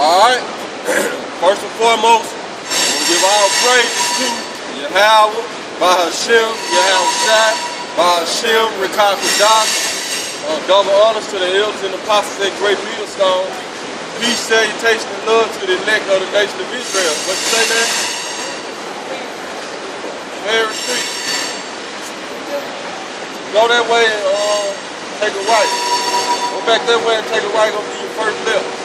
Alright, first and foremost, we give all praise to Yahweh, Bahashem, Yahushai, Bahashem, Rekah Kadosh. Double honors to the elders and apostles at Great Millstone. Peace, salutation, and love to the elect of the nation of Israel. What you say, man? Mary Street. Go that way and take a right. Go back that way and take a right, gonna be your first left.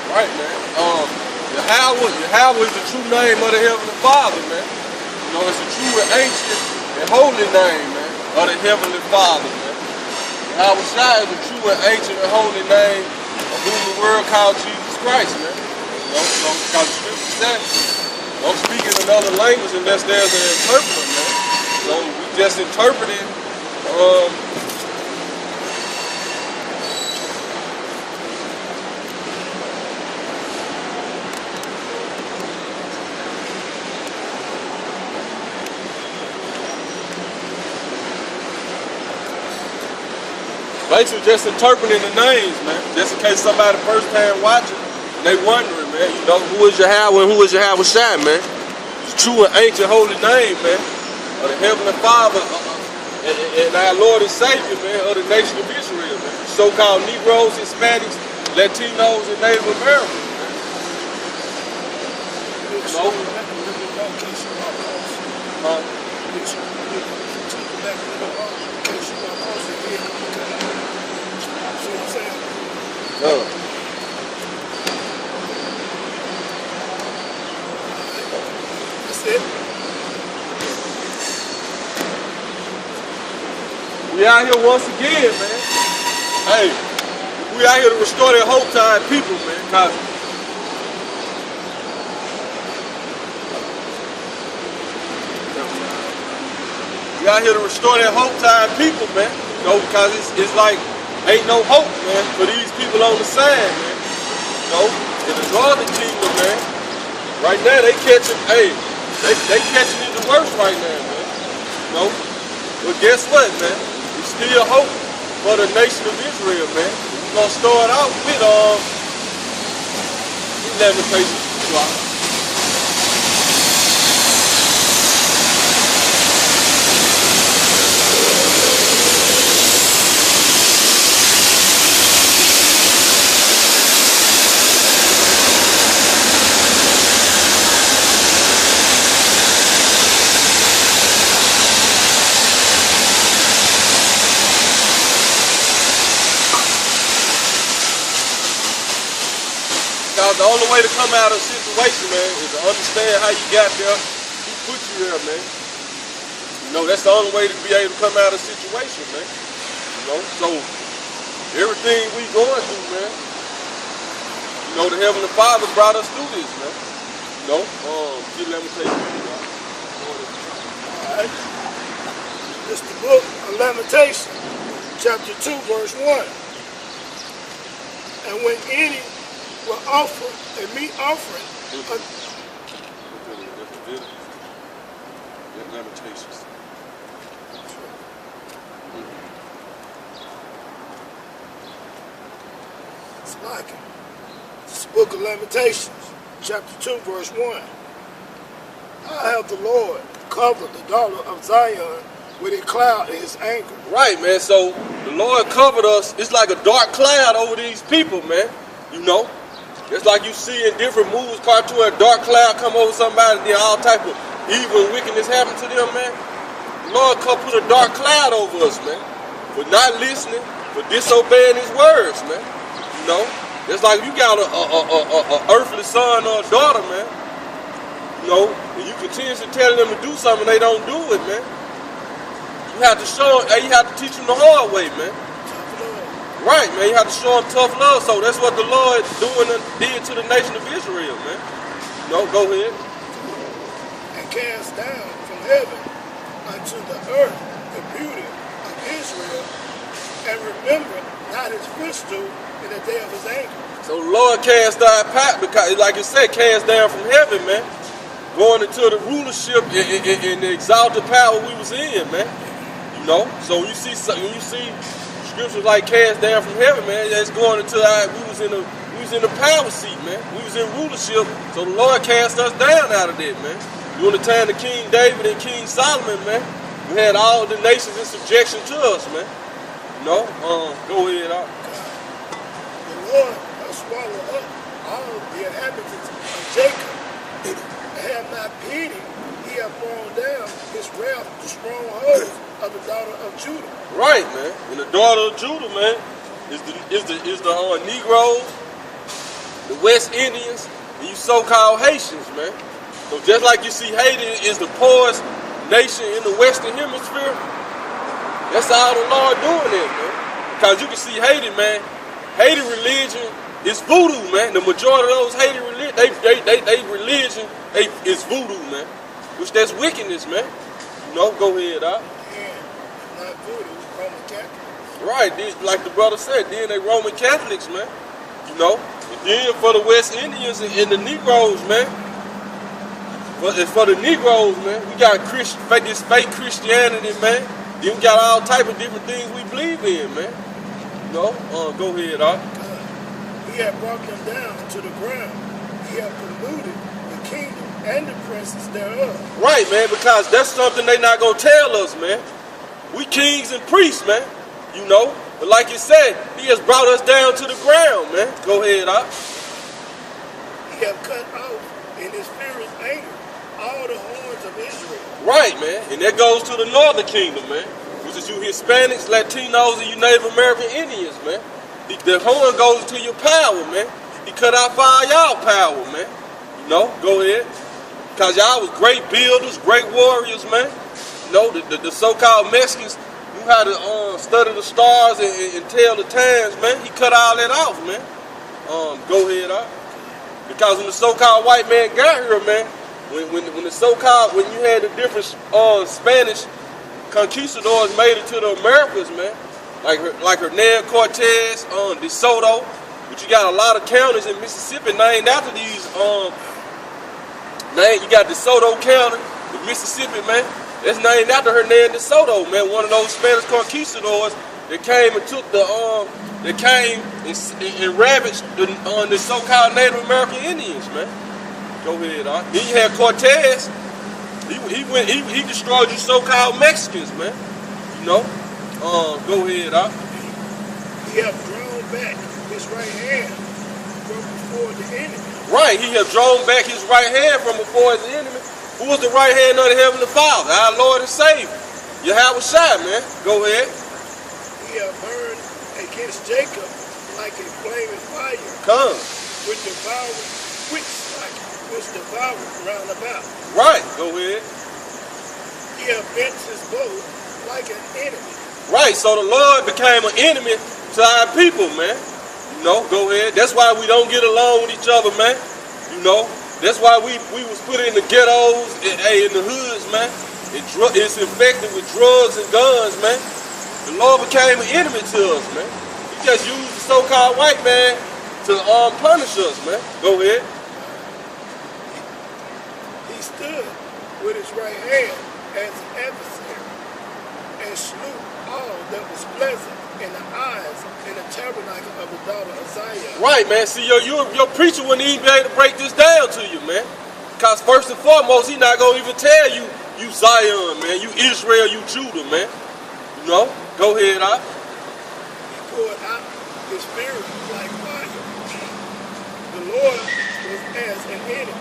Right, man. Yahweh is the true name of the Heavenly Father, man. You know, it's the true and ancient and holy name, man, of the Heavenly Father, man. Yahushua is the true and ancient and holy name of whom the world called Jesus Christ, man. You know, because the scripture says, don't speak in another language unless there's an interpreter, man. So we just interpreted basically just interpreting the names, man. Just in case somebody first time watching, they wondering, man, you know, who is Yahweh and who is Yahushua, man. It's true and ancient holy name, man, of the Heavenly Father and our Lord and Savior, man, of the nation of Israel, man. So-called Negroes, Hispanics, Latinos, and Native Americans, man. You know? That's it. We out here once again, man. Hey, we out here to restore that hope to our people, man. We out here to restore that hope to our people, man. You know, because it's like ain't no hope, man, for these people on the side, man. You know, in the northern kingdom, man. Right now they catching, they catching it the worst right now, man. You know, but guess what, man? There's still hope for the nation of Israel, man. We're gonna start out with Lamentations 2. The only way to come out of a situation, man, is to understand how you got there, who put you there, man. You know, that's the only way to be able to come out of a situation, man. You know, so everything we going through, man, you know, the Heavenly Father brought us through this, man. You know, let me tell you. Alright. It's the book of Lamentations, chapter 2, verse 1. And when any will offer a meat offering. Lamentations. It's like it. It's the book of Lamentations, chapter 2, verse 1. I have the Lord covered the daughter of Zion with a cloud in his anger. Right, man. So the Lord covered us. It's like a dark cloud over these people, man. You know? Just like you see in different movies, cartoon, a dark cloud come over somebody, then all type of evil and wickedness happen to them, man. The Lord put a dark cloud over us, man, for not listening, for disobeying his words, man. You know, just like you got a earthly son or a daughter, man. You know, and you continuously telling them to do something, they don't do it, man. You have to show them, you have to teach them the hard way, man. Right, man, you have to show them tough love. So that's what the Lord did to the nation of Israel, man. No, go ahead. And cast down from heaven unto the earth the beauty of Israel, and remember not his footstool in the day of his anger. So the Lord cast our path, because, like you said, cast down from heaven, man. Going into the rulership and the exalted power we was in, man. You know, so when you see scriptures like cast down from heaven, man, that's going into we was was in the power seat, man. We was in rulership, so the Lord cast us down out of that, man. During the time of King David and King Solomon, man, we had all the nations in subjection to us, man. Go ahead, The Lord has swallowed up all the inhabitants of Jacob, and have not pity. He hath thrown down his wrath to strongholds of the daughter of Judah. Right, man. And the daughter of Judah, man, is the Negroes, the West Indians, and you so-called Haitians, man. So just like you see Haiti is the poorest nation in the Western Hemisphere, that's all the Lord doing it, man. Because you can see Haiti, man. Haiti religion is voodoo, man. The majority of those Haiti religion, is voodoo, man. Which that's wickedness, man. Go ahead, Yeah, not voodoo, Roman Catholic. Right, like the brother said, then they Roman Catholics, man. And then for the West Indians and the Negroes, man. For the Negroes, man, we got this fake Christianity, man. Then we got all type of different things we believe in, man. Go ahead, He had brought them down to the ground. He had polluted the kingdom and the princes thereof. Right, man, because that's something they not gonna tell us, man. We kings and priests, man. But like you said, he has brought us down to the ground, man. Go ahead, He have cut off in his furious anger all the horns of Israel. Right, man. And that goes to the northern kingdom, man. Which is you Hispanics, Latinos, and you Native American Indians, man. The horn goes to your power, man. He cut off all y'all power, man. Go ahead. Because y'all was great builders, great warriors, man. The so-called Mexicans knew how to study the stars and tell the times, man. He cut all that off, man. Go ahead, Because when the so-called white man got here, man, when the so-called, when you had the different Spanish conquistadors made it to the Americas, man, like Hernan Cortez, De Soto, but you got a lot of counties in Mississippi named after these, you got De Soto County in Mississippi, man, that's named after Hernan De Soto, man, one of those Spanish conquistadors that came and took that came and ravaged the so-called Native American Indians, man. Go ahead, Then you had Cortez. He destroyed you so-called Mexicans, man. Go ahead, He have drawn back his right hand from before the enemy. Right, he have drawn back his right hand from before his enemy. Who was the right hand of the Heavenly Father? Our Lord and Savior, Yahweh Shai, man. Go ahead. He have burned against Jacob like a flaming fire. Come. Which devoured round about. Right, go ahead. He have bent his bow like an enemy. Right, so the Lord became an enemy to our people, man. Go ahead. That's why we don't get along with each other, man. That's why we was put in the ghettos, in the hoods, man. It's infected with drugs and guns, man. The Lord became an enemy to us, man. He just used the so-called white man to punish us, man. Go ahead. He stood with his right hand as an adversary and slew all that was pleasant in the eyes in the tabernacle of the daughter of Zion. Right, man. See, your preacher wouldn't even be able to break this down to you, man. Because first and foremost, he's not going to even tell you Zion, man. You Israel, you Judah, man. Go ahead, He poured out his spirit like fire. The Lord was as an enemy.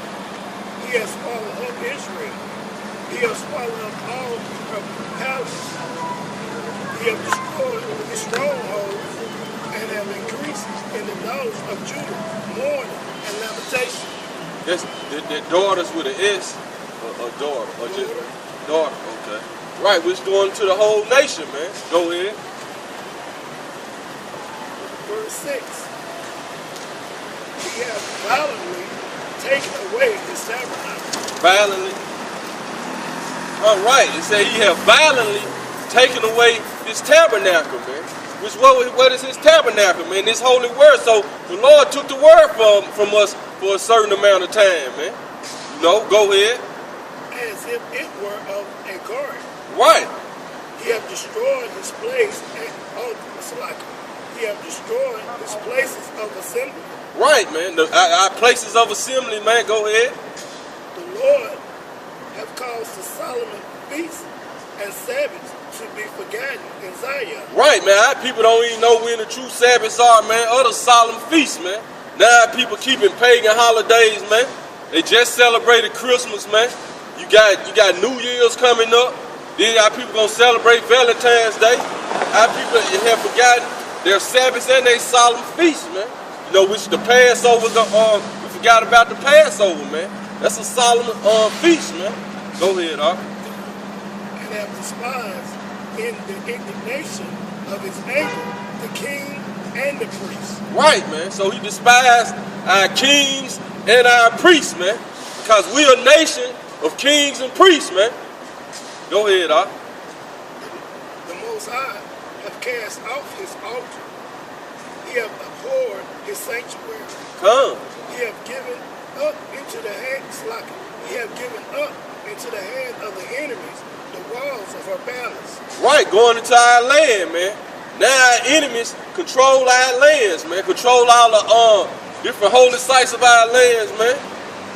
He has swallowed up Israel. He has swallowed up all of the palace. He has destroyed the strongholds and have increased in the daughters of Judah mourning and lamentation. Yes, the daughters with an S, or daughter, or just daughter, okay. Right, which going to the whole nation, man. Go ahead. Verse 6. He has violently taken away his tabernacle. Violently. All right, it said he have violently taken away his tabernacle, man. Which what is his tabernacle, man? This holy word. So the Lord took the word from us for a certain amount of time, man. Go ahead. As if it were of a garden. Right. He have destroyed his place at Salaka. He he have destroyed his places of assembly. Right, man. Our places of assembly, man. Go ahead. The Lord have caused the Solomon feasts and Sabbaths to be forgotten in Zion. Right, man. Our people don't even know when the true Sabbaths are, man. Other solemn feasts, man. Now people keeping pagan holidays, man. They just celebrated Christmas, man. You got New Year's coming up. Then our people gonna celebrate Valentine's Day. Our people have forgotten their Sabbaths and their solemn feasts, man. You know, which the Passover, we forgot about the Passover, man. That's a solemn feast, man. Go ahead, Ark. And have despised in the indignation of his anger the king and the priest. Right, man. So he despised our kings and our priests, man. Because we're a nation of kings and priests, man. Go ahead, Ark. The Most High have cast off his altar. He have abhorred his sanctuary. Come. He have given up into the hand, he have given up into the hand of the enemies the walls of our palace. Right, going into our land, man. Now our enemies control our lands, man. Control all the different holy sites of our lands, man.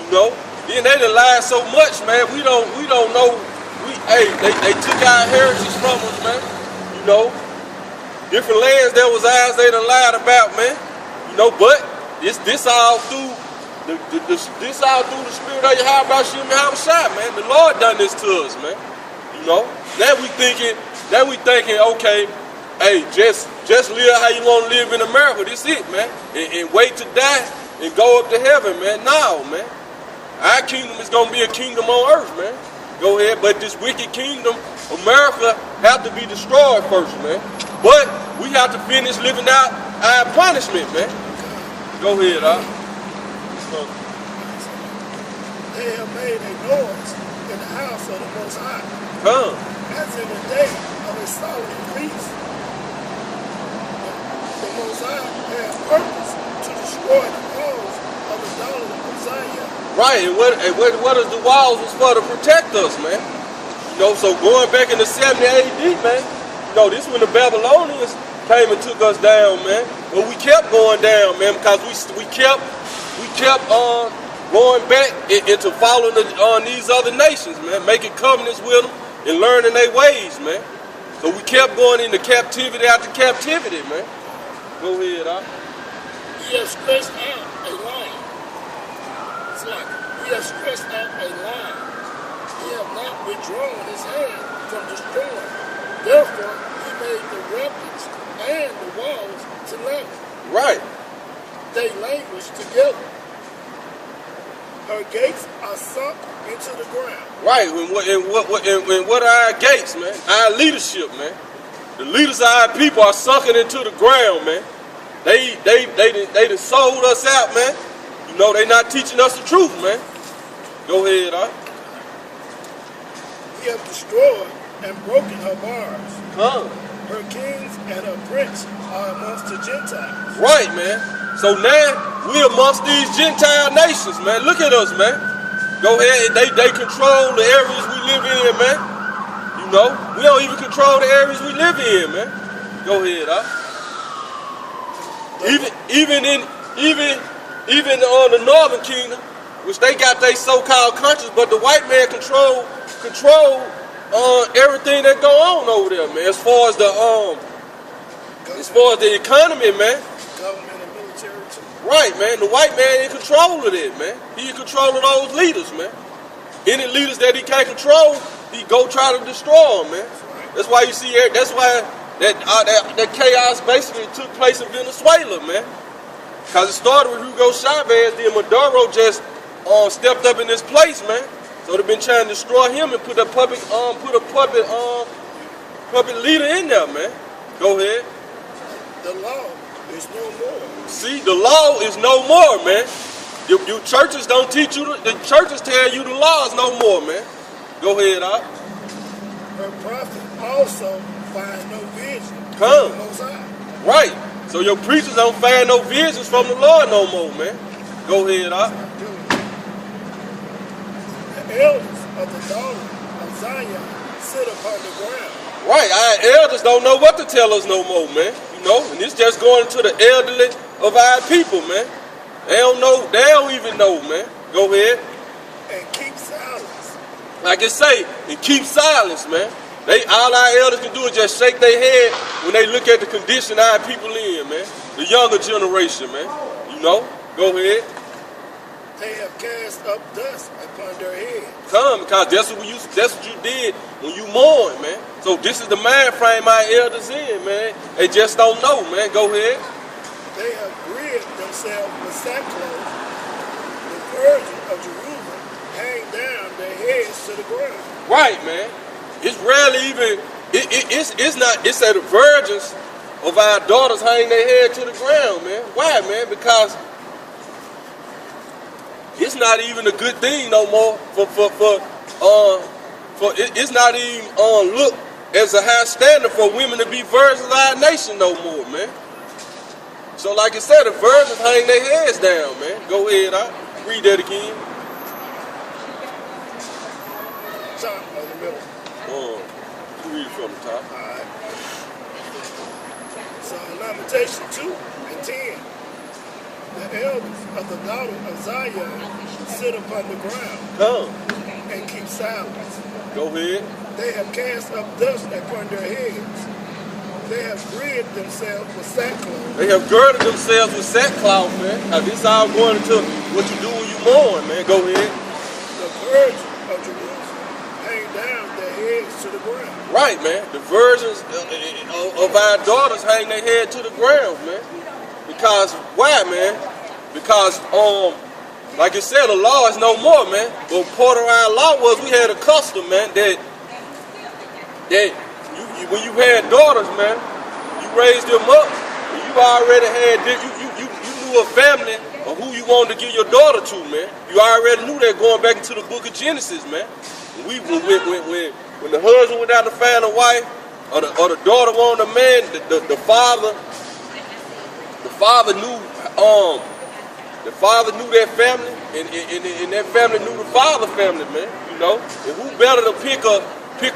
You know. Then they done lied so much, man. We don't know. They took our heritage from us, man. You know. Different lands that was ours, they done lied about, man. You know, but this all through this all through the spirit of Yahweh Shem Yahushua, man. The Lord done this to us, man. You know. Now we thinking, okay, hey, just live how you want to live in America. This it, man. And wait to die and go up to heaven, man. No, man. Our kingdom is gonna be a kingdom on earth, man. Go ahead, but this wicked kingdom, America, have to be destroyed first, man. But we have to finish living out our punishment, man. Go ahead, They have made a noise in the house of the Most High, Come. as in the day of a solemn feast. The Most High has purpose to destroy the walls of the daughter of Zion. Right, and what is the walls was for to protect us, man. You know, so going back in the 70 AD, man, you know, this when the Babylonians came and took us down, man. But we kept going down, man, because we kept going back into following these other nations, man, making covenants with them and learning their ways, man. So we kept going into captivity after captivity, man. Go ahead, He has stretched out a line. It's like he has stretched out a line. He have not withdrawn his hand from destroying. Therefore, he made the rapids and the walls to languish. Right. They languish together. Her gates are sunk into the ground. Right. And what are our gates, man? Our leadership, man. The leaders of our people are sunken into the ground, man. They done sold us out, man. You know, they not teaching us the truth, man. Go ahead, He have destroyed and broken her bars. Come. Her kings and her prince are amongst the Gentiles. Right, man. So now we amongst these Gentile nations, man. Look at us, man. Go ahead. They control the areas we live in, man. You know, we don't even control the areas we live in, man. Go ahead, Even on the Northern Kingdom, which they got their so-called countries, but the white man control everything that go on over there, man. As far as the economy, man. Government and military too. Right, man. The white man in control of it, man. He in control of those leaders, man. Any leaders that he can't control, he go try to destroy them, man. That's why you see. That's why that chaos basically took place in Venezuela, man. Because it started with Hugo Chavez, then Maduro just stepped up in this place, man. So they've been trying to destroy him and put a puppet leader in there, man. Go ahead. The law is no more. See, the law is no more, man. Your churches don't teach you. The churches tell you the law is no more, man. Go ahead, Her prophet also find no vision. Come. From the Most High. Right. So your preachers don't find no visions from the Lord no more, man. Go ahead, The elders of the daughter of Zion sit upon the ground. Right. Our elders don't know what to tell us no more, man. You know, and it's just going to the elderly of our people, man. They don't know, they don't even know, man. Go ahead. And keep silence. Like it say, and keep silence, man. All our elders can do is just shake their head when they look at the condition our people in, man. The younger generation, man. You know, go ahead. They have cast up dust upon their heads. Come, because that's what you did when you mourned, man. So this is the mind frame our elders in, man. They just don't know, man. Go ahead. They have rid themselves with sackcloth. The virgin of Jerusalem hang down their heads to the ground. Right, man. It's rarely even. It's that the virgins of our daughters hang their head to the ground, man. Why, man? Because it's not even a good thing no more it's not even looked as a high standard for women to be virgins of our nation no more, man. So like I said, the virgins hang their heads down, man. Go ahead, I read that again. Top of the middle. You read it from the top. Alright. So Lamentation 2 and 10. The elders of the daughter of Zion sit upon the ground Come. and keep silence. Go ahead. They have cast up dust upon their heads. They have rid themselves with sackcloth. They have girded themselves with sackcloth, man. Now this all going into what you do when you mourn, man. Go ahead. The virgin of Jerusalem hang down their heads to the ground. Right, man. The virgins of our daughters hang their head to the ground, man. Because why, man? Because like I said, the law is no more, man. But part of our law was we had a custom, man, that when you had daughters, man, you raised them up, and you already had you knew a family of who you wanted to give your daughter to, man. You already knew that going back into the book of Genesis, man. When the husband went out to find a wife, or the daughter wanted a man, the father knew that family, and that family knew the father family, man. You know, and who better to pick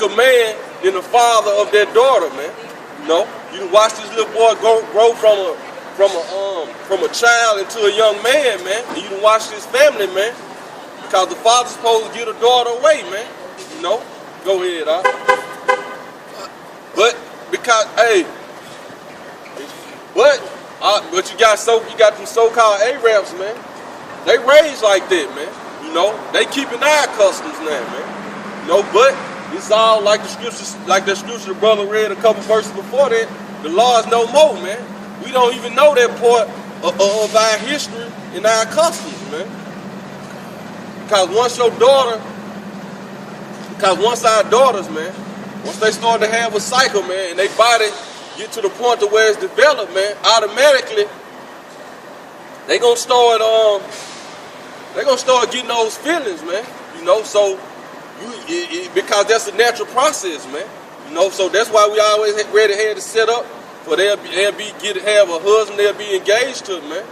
a man than the father of their daughter, man? You know, you watch this little boy grow from a child into a young man, man. And you can watch this family, man, because the father's supposed to get a daughter away, man. You know, go ahead, But because but you got them so-called Arabs, man. They raised like that, man. You know, they keeping our customs now, man. You know, but it's all like the scripture the brother read a couple verses before that. The law is no more, man. We don't even know that part of our history and our customs, man. Because once our daughters, man, once they start to have a cycle, man, and their body get to the point to where it's developed, man, automatically they gonna start getting those feelings, man. You know, so because that's a natural process, man. You know, so that's why we always ready had to set up for have a husband they'll be engaged to, man.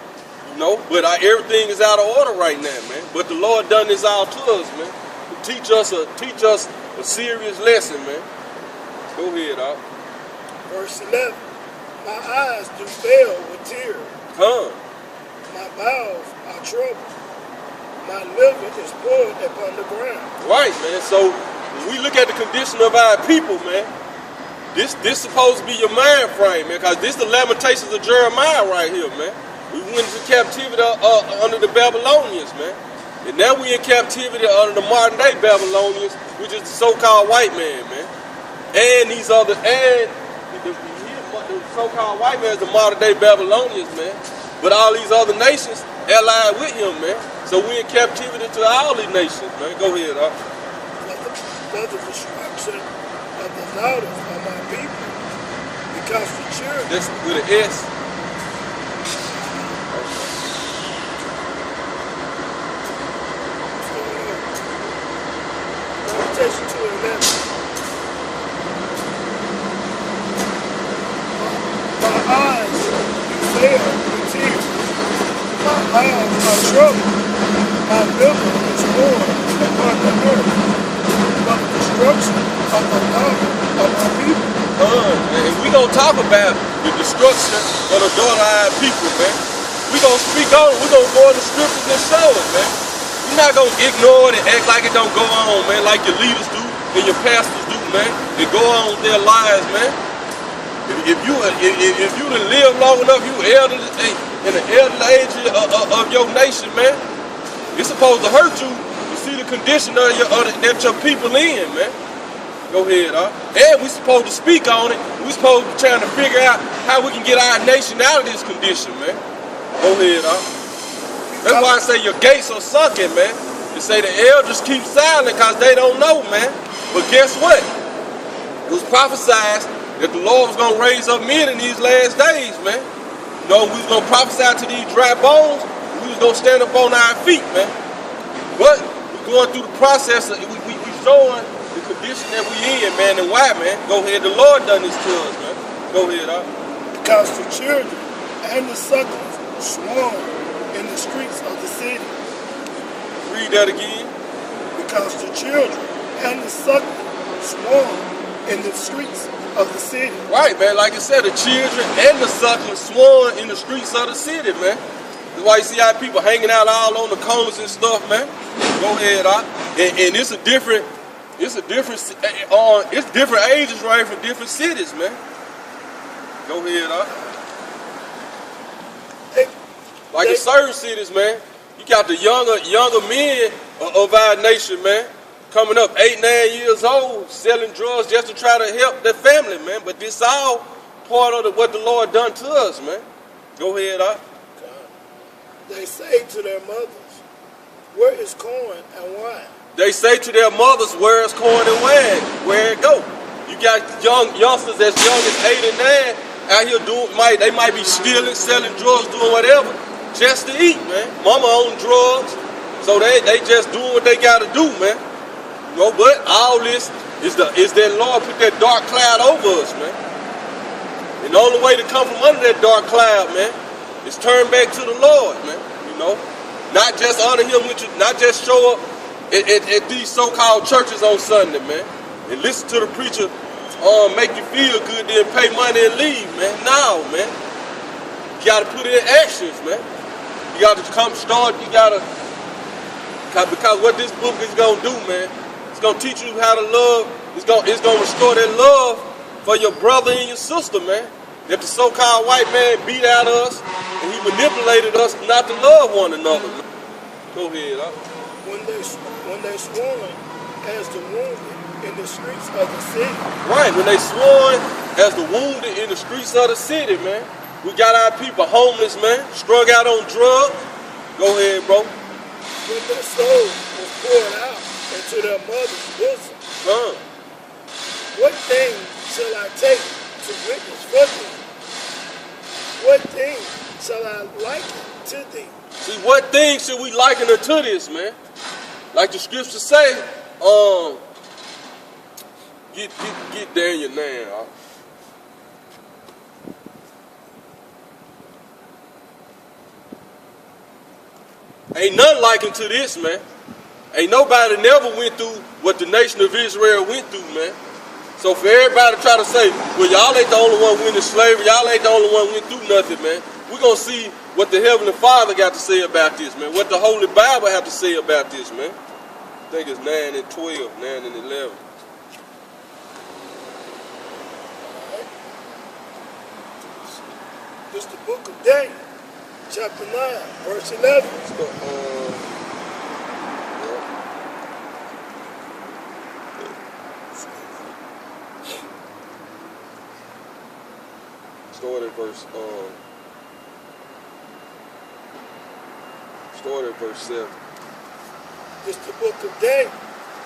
You know, but everything is out of order right now, man. But the Lord done this all to us, man. To teach us a serious lesson, man. Go ahead, Doc. Verse 11. My eyes do fail with tears. Come. My bowels are troubled. My liver is poured upon the ground. Right, man. So when we look at the condition of our people, man, this supposed to be your mind frame, man, because this is the Lamentations of Jeremiah right here, man. We went into captivity under the Babylonians, man. And now we in captivity under the modern day Babylonians, which is the so-called white man, man. And the so-called white man is the modern day Babylonians, man. But all these other nations allied with him, man. So we in captivity to all these nations, man. Go ahead, For the destruction of the daughters of my people, because the children. That's with an S. Lamentation 2:11. My eyes fail with tears. My bowels are troubled. My liver is poured upon the earth. By the destruction of the daughter of my people. And we gonna talk about the destruction of the daughter-eyed people, man. We gonna speak on it. We gonna go in the scriptures and show it, man. We're not gonna ignore it and act like it don't go on, man, like your leaders do and your pastors do, man. They go on with their lives, man. If you done live long enough, you elderly in the elderly age of your nation, man, it's supposed to hurt you to see the condition that your people in, man. Go ahead, and we supposed to speak on it. We supposed to be trying to figure out how we can get our nation out of this condition, man. Go ahead, That's why I say your gates are sunken, man. They say the elders keep silent because they don't know, man. But guess what? It was prophesied that the Lord was going to raise up men in these last days, man. You know, we was going to prophesy to these dry bones. We was going to stand up on our feet, man. But we're going through the process. We showing the condition that we in, man, and why, man. Go ahead. The Lord done this to us, man. Go ahead, Because the children and the sucklings swarm in the streets of the city. Read that again. Because the children and the sucklings swarm in the streets of the city. Right, man. Like I said, the children and the sucklings swarm in the streets of the city, man. That's why you see how people hanging out all on the corners and stuff, man. Go ahead, and it's different ages, right, for different cities, man. Go ahead, Like in certain cities, man, you got the younger men of our nation, man, coming up 8, 9 years old, selling drugs just to try to help their family, man. But this all part of what the Lord done to us, man. Go ahead, They say to their mothers, where is corn and wine? They say to their mothers, where is corn and wine? Where it go? You got youngsters as young as 8 and 9 out here they might be stealing, selling drugs, doing whatever, just to eat, man. Mama on drugs, so they just doing what they gotta do, man. You know, but all this is that Lord put that dark cloud over us, man. And the only way to come from under that dark cloud, man, is turn back to the Lord, man. You know, not just honor Him with you, not just show up at these so-called churches on Sunday, man, and listen to the preacher make you feel good, then pay money and leave, man. No, man. You gotta put it in actions, man. You gotta because what this book is gonna do, man, it's gonna teach you how to love. It's gonna restore that love for your brother and your sister, man. That the so-called white man beat out us and he manipulated us not to love one another, man. Go ahead, When they sworn as the wounded in the streets of the city. Right, when they sworn as the wounded in the streets of the city, man. We got our people homeless, man, strung out on drugs. Go ahead, bro. When their soul was poured out into their mother's bosom. What thing shall I take to witness for thee? What thing shall I liken to thee? See, what thing should we liken her to this, man? Like the scriptures say, get Daniel now. Ain't nothing like him to this, man. Ain't nobody never went through what the nation of Israel went through, man. So for everybody to try to say, well, y'all ain't the only one went into slavery, y'all ain't the only one went through nothing, man. We're going to see what the Heavenly Father got to say about this, man. What the Holy Bible have to say about this, man. I think it's 9 and 12, 9 and 11. This is the book of Daniel, chapter 9, verse 11. Start at verse 7. This is the book of Daniel,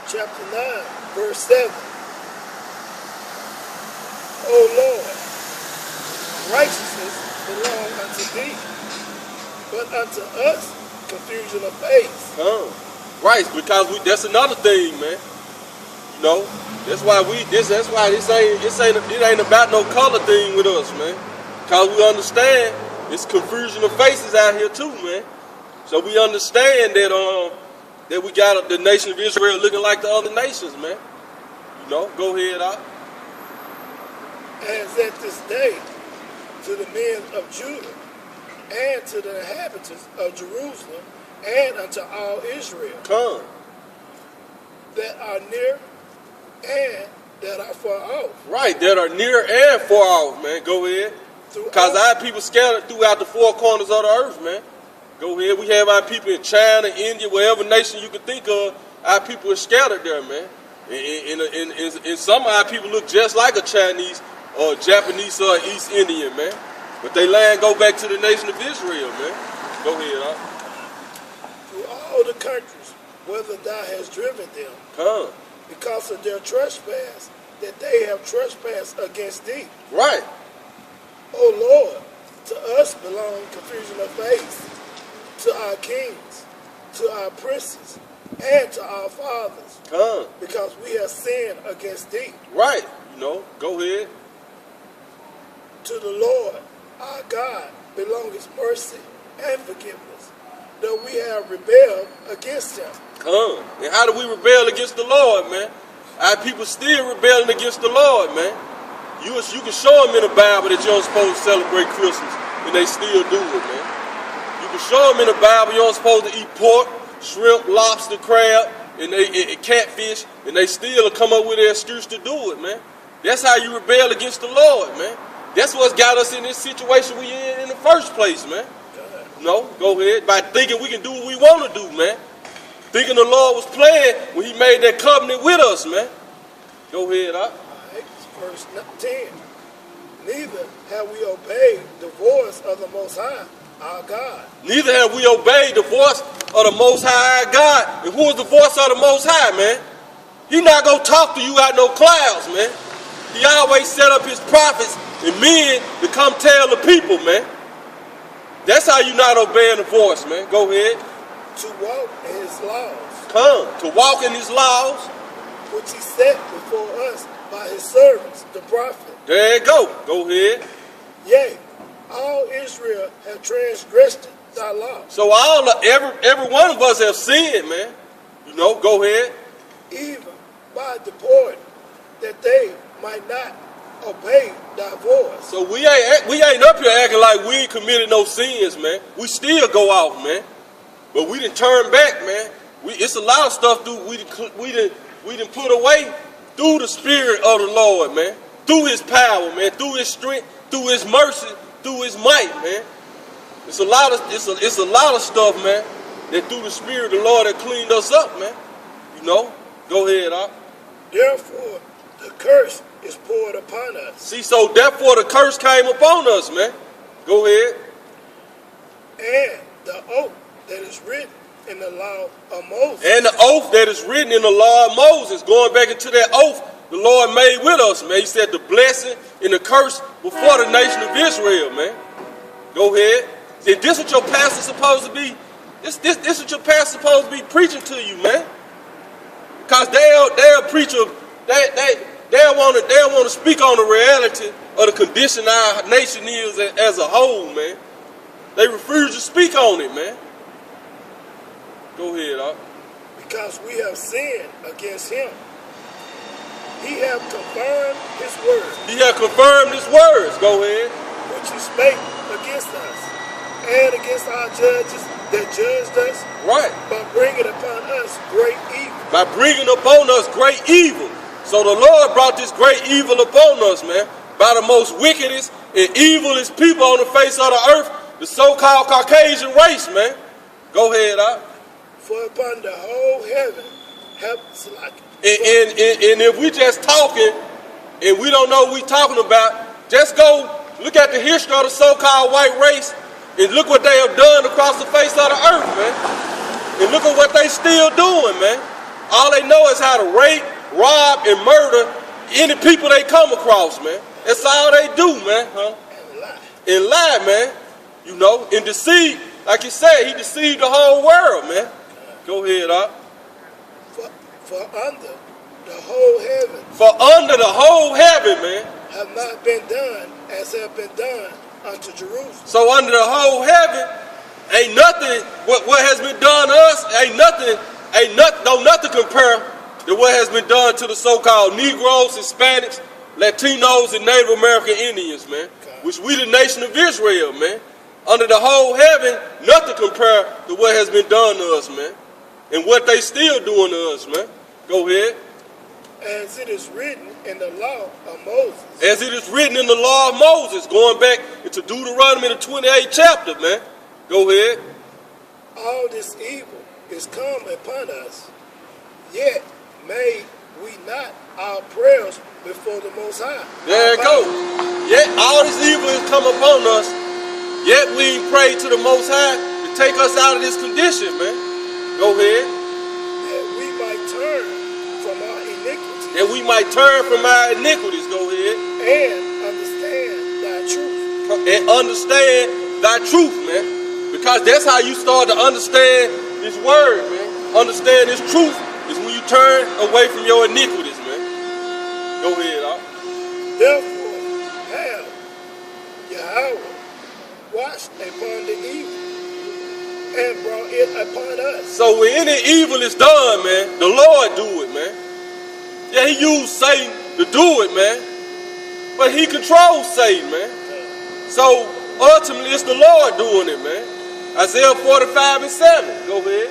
chapter 9, verse 7. O Lord, righteousness belong unto thee, but unto us confusion of face. Right, because that's another thing, man. You know, that's why it ain't about no color thing with us, man. Cause we understand it's confusion of faces out here too, man. So we understand that we got the nation of Israel looking like the other nations, man. You know, go ahead, As at this day, to the men of Judah, and to the inhabitants of Jerusalem, and unto all Israel, Come. that are near and that are far off. Right, that are near and far off, man. Go ahead. Because our people scattered throughout the four corners of the earth, man. Go ahead. We have our people in China, India, wherever nation you can think of. Our people are scattered there, man. And some of our people look just like a Chinese or Japanese or East Indian, man. But they land go back to the nation of Israel, man. Go ahead, huh? Through all the countries, whither thou hast driven them, Come. because of their trespass, that they have trespassed against thee. Right. O Lord, to us belong confusion of face, to our kings, to our princes, and to our fathers, Come. because we have sinned against thee. Right. You know, go ahead. To the Lord, our God, belongeth mercy and forgiveness, though we have rebelled against him. Come. And how do we rebel against the Lord, man? Our people still rebelling against the Lord, man. You can show them in the Bible that you're supposed to celebrate Christmas, and they still do it, man. You can show them in the Bible you're supposed to eat pork, shrimp, lobster, crab, and catfish, and they still come up with an excuse to do it, man. That's how you rebel against the Lord, man. That's what's got us in this situation we in the first place, man. No, go ahead. By thinking we can do what we want to do, man. Thinking the Lord was playing when he made that covenant with us, man. Go ahead, huh? Verse 10. Neither have we obeyed the voice of the Most High, our God. Neither have we obeyed the voice of the Most High, our God. And who is the voice of the Most High, man? He not going to talk to you out no clouds, man. He always set up his prophets and men to come tell the people, man. That's how you not obeying the voice, man. Go ahead. To walk in his laws. Come. To walk in his laws. Which he set before us by his servants, the prophet. There you go. Go ahead. Yea, all Israel have transgressed thy law. So every one of us have sinned, man. You know, go ahead. Even by deporting, that they might not obey thy voice. So we ain't up here acting like we ain't committed no sins, man. We still go out, man. But we didn't turn back, man. It's a lot of stuff we didn't put away through the Spirit of the Lord, man. Through his power, man. Through his strength, through his mercy, through his might, man. It's a lot of stuff, man, that through the Spirit of the Lord that cleaned us up, man. You know? Go ahead, Doc. Therefore, the curse is poured upon us. See, so therefore the curse came upon us, man. Go ahead. And the oath that is written in the law of Moses. And the oath that is written in the law of Moses, going back into that oath the Lord made with us, man. He said the blessing and the curse before the nation of Israel, man. Go ahead. And this what your pastor's supposed to be. This what your pastor's supposed to be preaching to you, man. Because they'll preach they'll want to speak on the reality of the condition our nation is as a whole, man. They refuse to speak on it, man. Go ahead, Doc. Because we have sinned against him. He hath confirmed his words. He hath confirmed his words. Go ahead. Which he spake against us, and against our judges that judged us. Right. By bringing upon us great evil. By bringing upon us great evil. So the Lord brought this great evil upon us, man. By the most wickedest and evilest people on the face of the earth, the so-called Caucasian race, man. Go ahead, Doc. For upon the whole heaven helps like and if we just talking and we don't know what we talking about, just go look at the history of the so-called white race and look what they have done across the face of the earth, man. And look at what they still doing, man. All they know is how to rape, rob, and murder any people they come across, man. That's all they do, man. Huh? And lie, man. You know, and deceive. Like you said, he deceived the whole world, man. Go ahead, Doc. For under the whole heaven. For under the whole heaven, man. Have not been done as have been done unto Jerusalem. So under the whole heaven, ain't nothing, what has been done to us, ain't nothing compare to what has been done to the so-called Negroes, Hispanics, Latinos and Native American Indians, man. Which we the nation of Israel, man. Under the whole heaven, nothing compare to what has been done to us, man. And what they still doing to us, man. Go ahead. As it is written in the law of Moses. As it is written in the law of Moses, going back into Deuteronomy the 28th chapter, man. Go ahead. All this evil is come upon us, yet made we not our prayers before the Most High. There it go. Yet all this evil has come upon us, yet we pray to the Most High to take us out of this condition, man. Go ahead. That we might turn from our iniquities. That we might turn from our iniquities. Go ahead. And understand thy truth. And understand thy truth, man. Because that's how you start to understand this word, man. Understand this truth is when you turn away from your iniquities, man. Go ahead, Al. Therefore have Yahweh watched upon the evil and brought it upon us. So when any evil is done, man, the Lord do it, man. Yeah, he used Satan to do it, man. But he controls Satan, man. So ultimately it's the Lord doing it, man. Isaiah 45:7. Go ahead.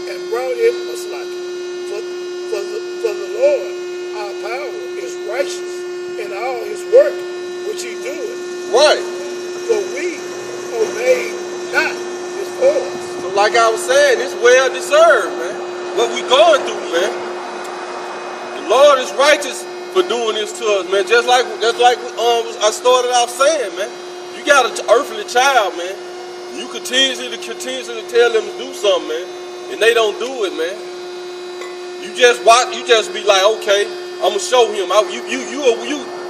And brought it us like for the Lord our power is righteous in all his work which he doeth. Right. For we obey not his voice. So like I was saying, it's well deserved, man. What we going through, man. The Lord is righteous for doing this to us, man. Just like I started off saying, man. You got an earthly child, man. You continuously tell them to do something, man, and they don't do it, man. You just watch. You just be like, okay, I'm gonna show him.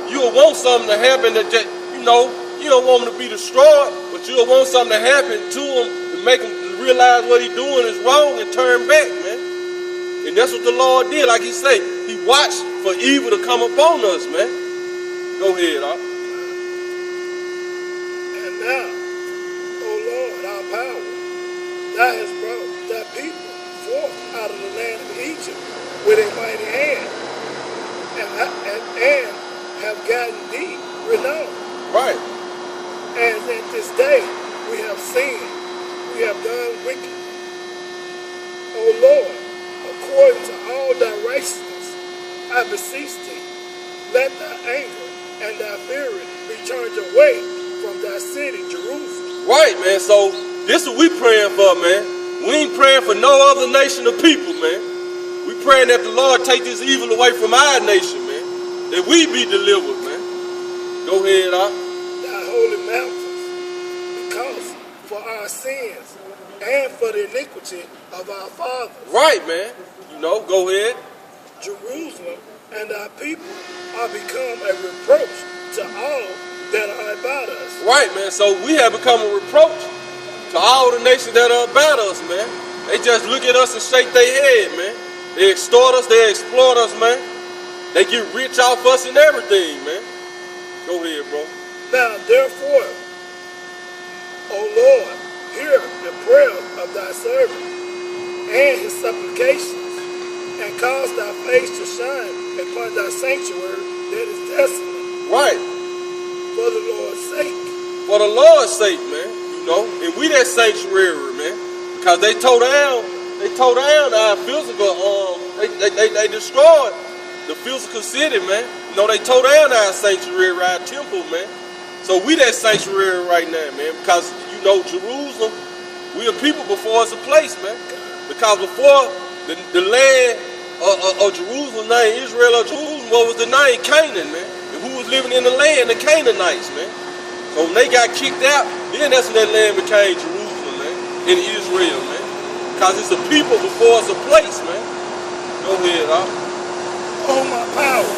You'll want something to happen that just, you don't want him to be destroyed, but you'll want something to happen to him to make him realize what he's doing is wrong and turn back, man. And that's what the Lord did. Like he said, he watched for evil to come upon us, man. Go ahead, Al. And now, O Lord, our power, thou hast brought thy people forth out of the land of Egypt with a mighty hand, and have gotten thee renown. Right. As at this day we have sinned, we have done wicked. O Lord, according to all thy righteousness, I beseech thee, let thy anger and thy fury be turned away from thy city, Jerusalem. Right, man. So this is what we praying for, man. We ain't praying for no other nation of people, man. We praying that the Lord take this evil away from our nation, man. That we be delivered, man. Go ahead, Al. Thy holy mountains, because for our sins and for the iniquity of our fathers. Right, man. Go ahead. Jerusalem and our people are become a reproach to all that are about us. Right, man. So we have become a reproach to all the nations that are about us, man. They just look at us and shake their head, man. They extort us, they exploit us, man. They get rich off us and everything, man. Go ahead, bro. Now, therefore, O Lord, hear the prayer of thy servant and his supplications, and cause thy face to shine upon thy sanctuary that is desolate. Right. For the Lord's sake. For the Lord's sake, man. And we that sanctuary, man. Because they tore down our physical, they destroyed the physical city, man. They tore down our sanctuary, our temple, man. So we that sanctuary right now, man. Because, Jerusalem, we are people before it's a place, man. Because before the land of Jerusalem, name Israel or Jerusalem, what was the name? Canaan, man. And who was living in the land? The Canaanites, man. So when they got kicked out, then that's when that land became Jerusalem, man. In Israel, man. Because it's a people before it's a place, man. Go ahead, Al. O my power,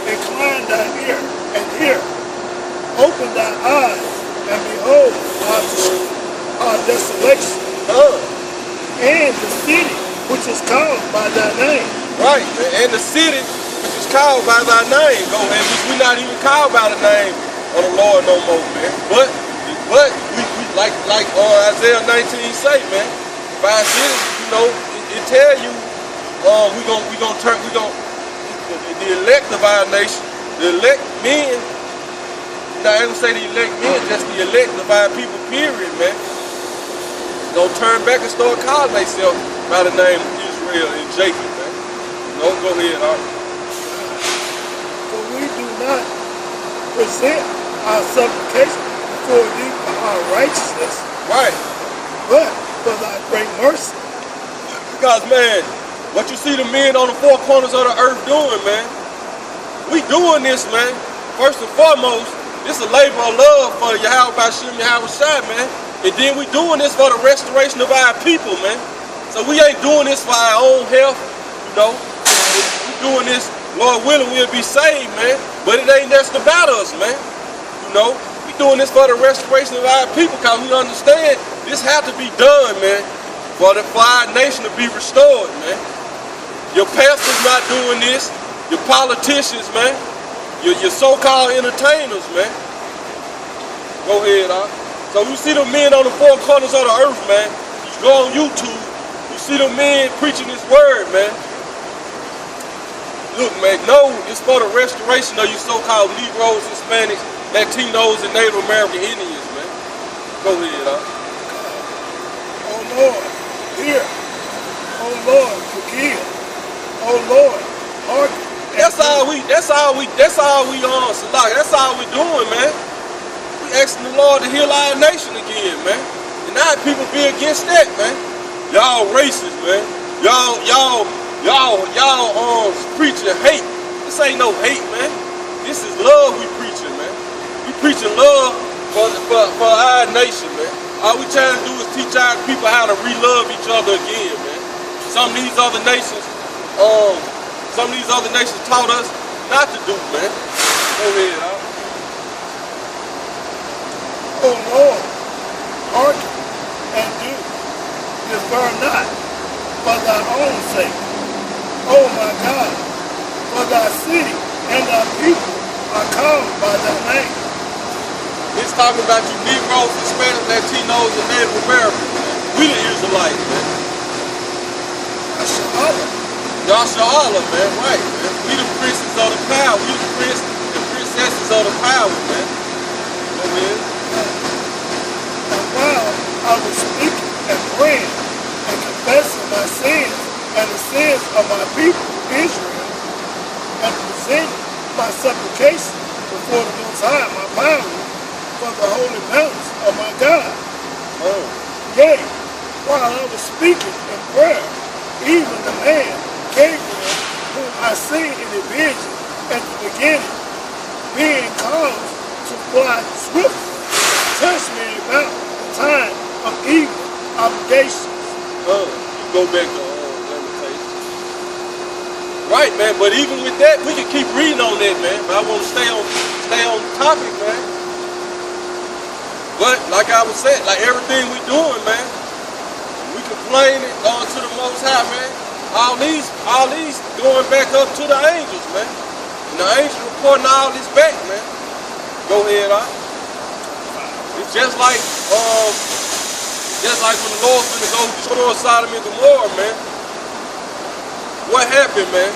incline thy ear and hear. Open thy eyes and behold our desolation. And the city which is called by thy name. Right, and the city which is called by thy name. Go ahead, we're not even called by the name of the Lord no more, man. But we like Isaiah 19 say, man, 5 cities, it tell you the elect of our nation, the elect men. Now I ain't gonna say the elect men, just the elect of our people, period, man. Don't turn back and start calling themselves by the name of Israel and Jacob, man. No, go ahead, all right. For we do not present our supplication before thee for our righteousness, Right. but for thy great mercy. Because, man, what you see the men on the four corners of the earth doing, man, we doing this, man. First and foremost, this is a labor of love for Yahweh Bashim, Yahweh Shai, man. And then we doing this for the restoration of our people, man. So we ain't doing this for our own health, you know. We doing this, Lord willing, we'll be saved, man. But it ain't just about us, man. You know, we doing this for the restoration of our people because we understand this has to be done, man, for our nation to be restored, man. Your pastors not doing this, your politicians, man, your so-called entertainers, man. Go ahead, huh? So you see the men on the four corners of the earth, man. You go on YouTube, you see the men preaching this word, man. Look, man, no, it's for the restoration of you so-called Negroes, Hispanics, Latinos, and Native American Indians, man. Go ahead, huh? Oh Lord, hear. Oh Lord, forgive. Oh Lord, hearken. That's all we on, Salah. That's all we doing, man. We asking the Lord to heal our nation again, man. And now people be against that, man. Y'all racist, man. Y'all preaching hate. This ain't no hate, man. This is love we preaching, man. We preaching love for our nation, man. All we trying to do is teach our people how to re-love each other again, man. Some of these other nations taught us not to do, man. Go ahead, huh? O Lord, hearken and do, defer not, for thy own sake. O my God, for thy city and thy people are called by thy name. It's talking about you Negroes, Hispanics, Latinos, and Native Americans, man. We the Israelites, man. Yasharahla, man, right, man. We the princes of the power. We the prince and princesses of the power, man. Go ahead. And while I was speaking and praying and confessing my sins and the sins of my people, Israel, and presenting my supplication before the Most High, my power, for the holy mountains of my God. Yea, while I was speaking in prayer, even the man, Gabriel, whom I seen in the vision at the beginning, being caused to fly swiftly, touched me about the time of evil obligations. You go back to limitations. Right, man, but even with that, we can keep reading on that, man. But I want to stay on the topic, man. But like I was saying, like everything we doing, man, we complaining, going to the Most High, man. All these going back up to the angels, man. And the angels reporting all this back, man. Go ahead, huh? It's just like when the Lord's gonna go destroy Sodom and Gomorrah, man. What happened, man?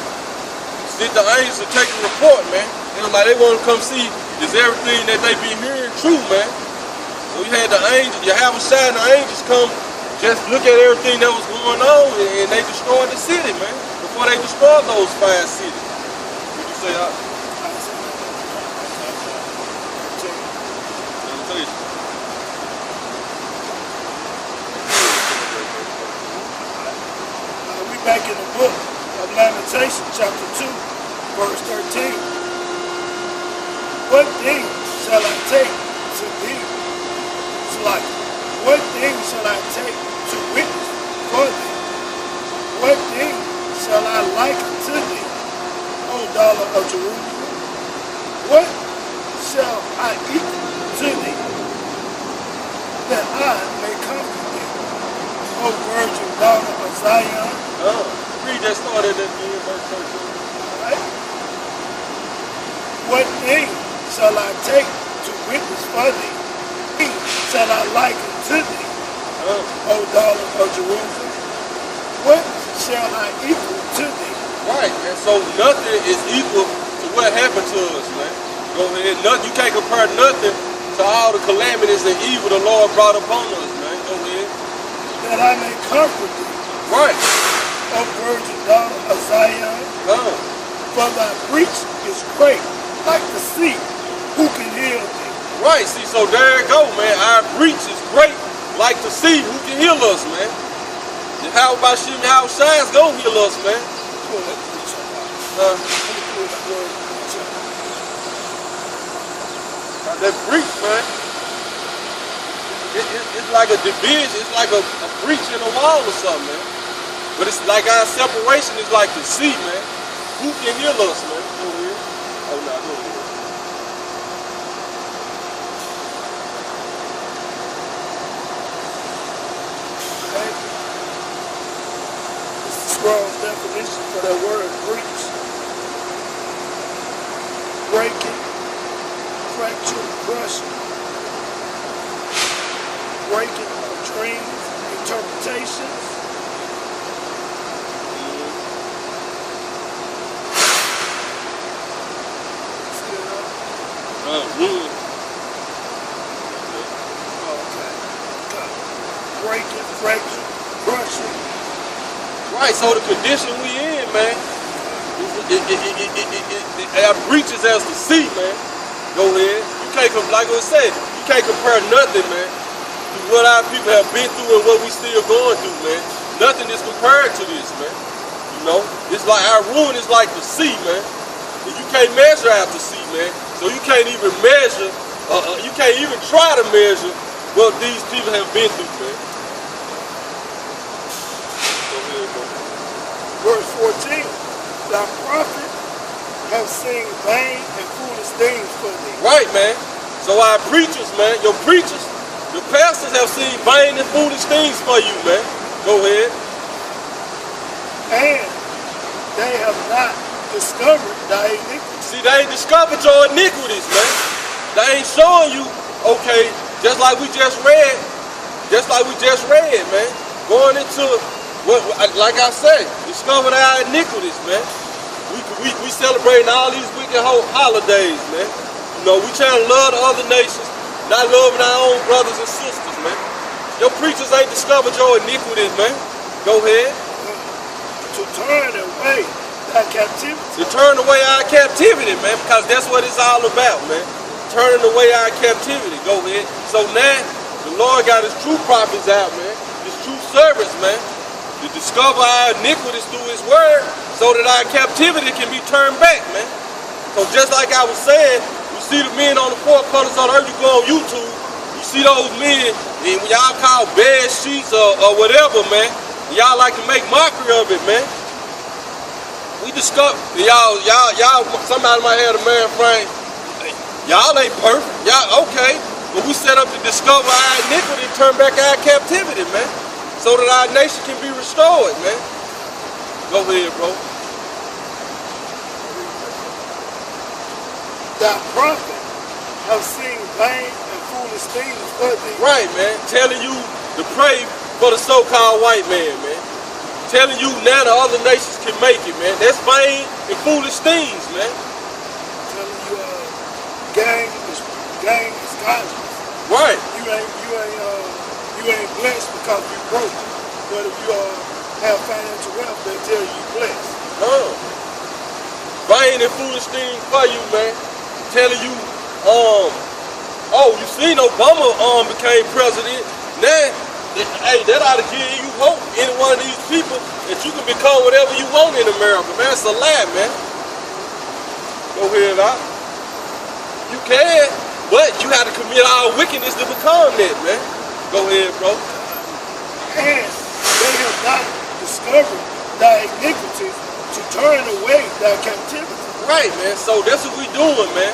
Did the angels take a report, man? It was like they want to come see is everything that they be hearing true, man. So we had the angels, Yahweh Shai and the angels come just look at everything that was going on, and they destroyed the city, man. Before they destroyed those 5 cities. Would you say that? We back in the book of Lamentations, chapter 2, verse 13. What thing shall I take to thee? It's like, what thing shall I take to witness for thee? What thing shall I liken to thee, O daughter of Jerusalem? What shall I eat to thee, that I may comfort thee, O virgin daughter of Zion? Read that started at the end, verse 13. Right? What thing shall I take to witness for thee? Shall I liken to thee, O daughter of Jerusalem? What shall not equal to thee. Right, and so nothing is equal to what happened to us, man. Go ahead. Nothing, you can't compare nothing to all the calamities and evil the Lord brought upon us, man. Go ahead. That I may comfort thee, Right. O virgin daughter of Zion. For thy breach is great, like the sea. Who can heal thee? Right, see, so there you go, man. Our breach is great, like the sea. Who can heal us, man? How about Shimmy, how Shine's gonna heal us, man? Pull that breach up. Let me pull that word breach up. That breach, man. It's like a division. It's like a breach in a wall or something, man. But it's like our separation is like the sea, man. Who can heal us, man? Go ahead. Oh, no, go ahead. Okay. This is Strong's definition for that word breach. Breaking, fracture, crushing. Breaking of dreams, interpretations. Breaking, fracture, crushing. Right, so the condition we in, man, our breaches as the sea, man. Go ahead. You can't, like I said, you can't compare nothing, man, to what our people have been through and what we still going through, man. Nothing is compared to this, man. You know, it's like our ruin is like the sea, man. And you can't measure out the sea, man. So you can't even measure, you can't even try to measure what these people have been through, man. Go ahead, bro. Verse 14. Thy prophet have seen vain and foolish things for thee. Right, man. So our preachers, man, your preachers, your pastors have seen vain and foolish things for you, man. Go ahead. And they have not discovered thy iniquity. See, they ain't discovered your iniquities, man. They ain't showing you, okay, just like we just read, man. Going into what, like I said, discovering our iniquities, man. We celebrating all these wicked holidays, man. You know, we trying to love the other nations, not loving our own brothers and sisters, man. Your preachers ain't discovered your iniquities, man. Go ahead. To turn away thy captivity. To turn away our captivity, man, because that's what it's all about, man. Turning away our captivity. Go ahead. So now, the Lord got his true prophets out, man. His true servants, man, to discover our iniquities through his word so that our captivity can be turned back, man. So just like I was saying, you see the men on the four corners of the earth, you go on YouTube, you see those men, and y'all call bad sheets or whatever, man. Y'all like to make mockery of it, man. We discover, y'all, somebody might have a man frame. Y'all ain't perfect. Y'all, okay. But we set up to discover our iniquity and turn back our captivity, man. So that our nation can be restored, man. Go ahead, bro. Thy prophet have seen vain and foolish things for thee. Right, man. Telling you to pray for the so-called white man, man. Telling you now the other nations can make it, man. That's vain and foolish things, man. Telling you gang is godless. Right. You ain't blessed because you broke. But if you have financial wealth, they tell you blessed. Vain and foolish things for you, man. Telling you, oh, you seen Obama became president. Now, hey, that ought to give you hope, any one of these people, that you can become whatever you want in America, man. It's a lie, man. Go ahead, out. You can, but you have to commit all wickedness to become that, man. Go ahead, bro. And they have not discovered thy iniquities to turn away thy captivity. Right, man. So that's what we doing, man.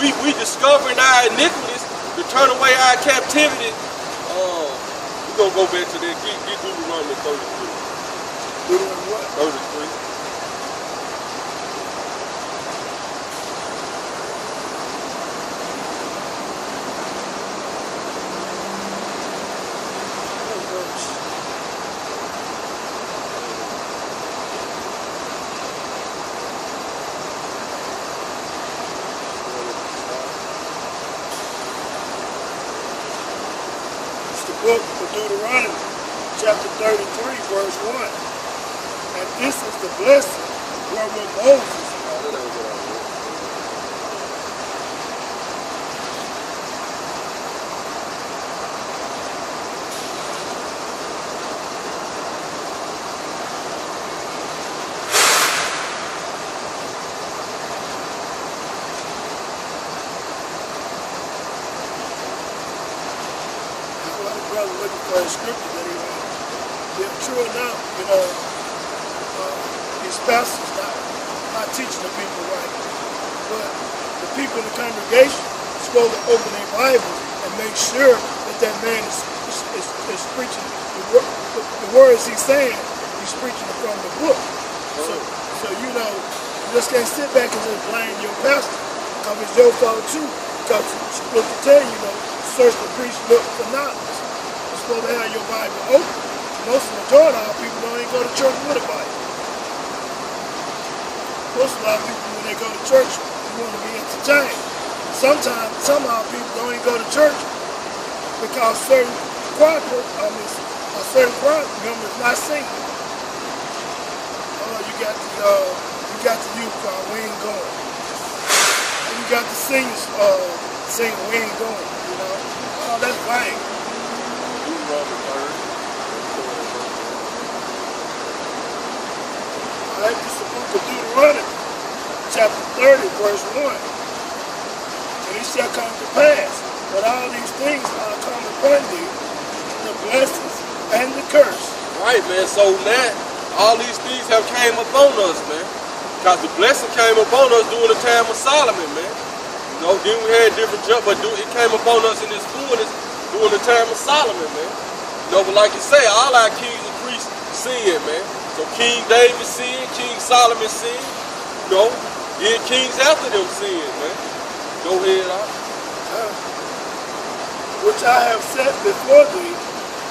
We discovering our iniquities to turn away our captivity. We're gonna go back to that. Get Deuteronomy 33. Deuteronomy what? 33. book of Deuteronomy, chapter 33, verse 1. And this is the blessing wherewith Moses brother looking for a scripture that he wants. Yeah, true enough, his pastor's not teaching the people right. But the people in the congregation are supposed to open their Bible and make sure that man is preaching the words he's saying, he's preaching from the book. So you just can't sit back and just blame your pastor, because it's your fault too. Because you're supposed to tell you, search the preach, look for knowledge. Supposed to have your Bible open. Most of the majority of our people don't even go to church with a Bible. Most of our people, when they go to church, they want to be entertained. Sometimes, some of our people don't even go to church because certain choir members not singing. Oh, you got the youth choir, we ain't going. And you got the singers singing, we ain't going. Oh, that's lame. This is the book of Deuteronomy, chapter 30, verse 1. And it shall come to pass that all these things are come upon thee, the blessings and the curse. Right, man. So now, all these things have came upon us, man. Because the blessing came upon us during the time of Solomon, man. Then we had different jump, but it came upon us in this fullness during the time of Solomon, man. But like you say, all our kings and priests sinned, man. So King David sinned, King Solomon sinned, then kings after them sinned, man. Go ahead, which I have set before thee.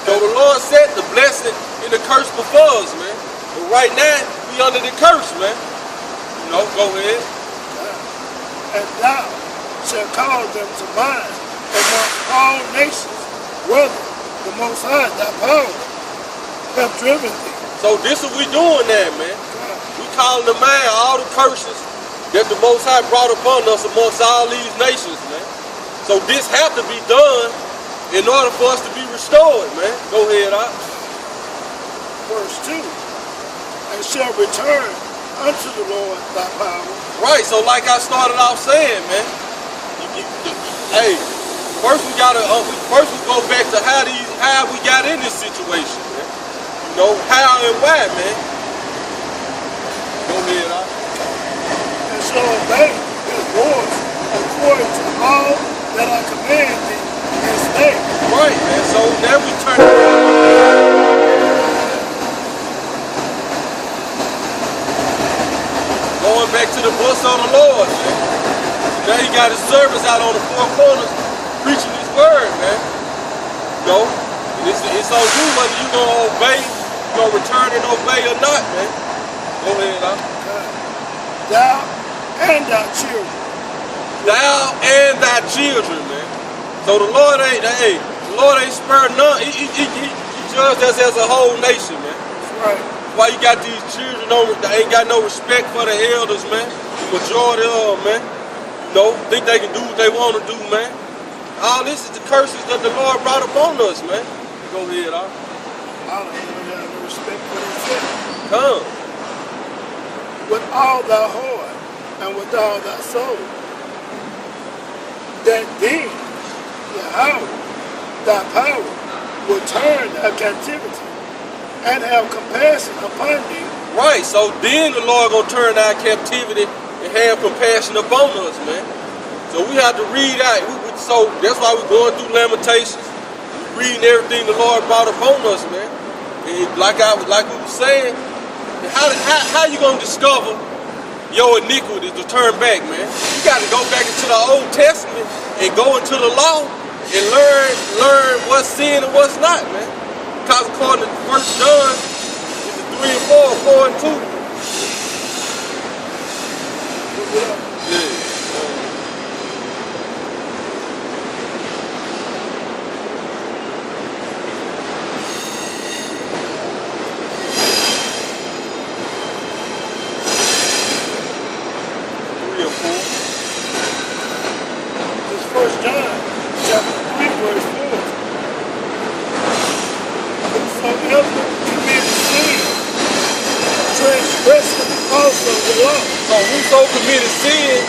So the Lord set the blessing and the curse before us, man. But right now, we under the curse, man. Go ahead. And thou shalt call them to mind amongst all nations, whether the Most High, thy power, have driven thee. So this is what we doing now, man. We calling to mind all the curses that the Most High brought upon us amongst all these nations, man. So this have to be done in order for us to be restored, man. Go ahead, Verse 2. And shall return unto the Lord thy power. Right, so like I started off saying, man. Hey, first we go back to how we got in this situation, man. How and why, man. Go ahead, And shall obey his voice according to all that I command thee this day. Right, man. So now we turn going back to the books of the Lord, man. Now he got his servants out on the four corners preaching his word, man. And it's on you whether you gonna obey, you gonna return and obey or not, man. Go ahead, Thou and thy children. Thou and thy children, man. So the Lord ain't spared none. He judged us as a whole nation, man. That's right. Why you got these children that ain't got no respect for the elders, man? The majority of them, man. Think they can do what they want to do, man. All this is the curses that the Lord brought upon us, man. Go ahead, I don't even have no respect for themselves. Come. With all thy heart and with all thy soul, that then Yahweh, thy power, will turn thy captivity and have compassion upon thee. Right, so then the Lord gonna turn our captivity and have compassion upon us, man. So we have to read out. So that's why we're going through Lamentations, reading everything the Lord brought upon us, man. And like we were saying, how you gonna discover your iniquity to turn back, man? You got to go back into the Old Testament and go into the law and learn what's sin and what's not, man. Because according to 1 John, it's 3 and 4 and 2. Yeah. So whoso committed sin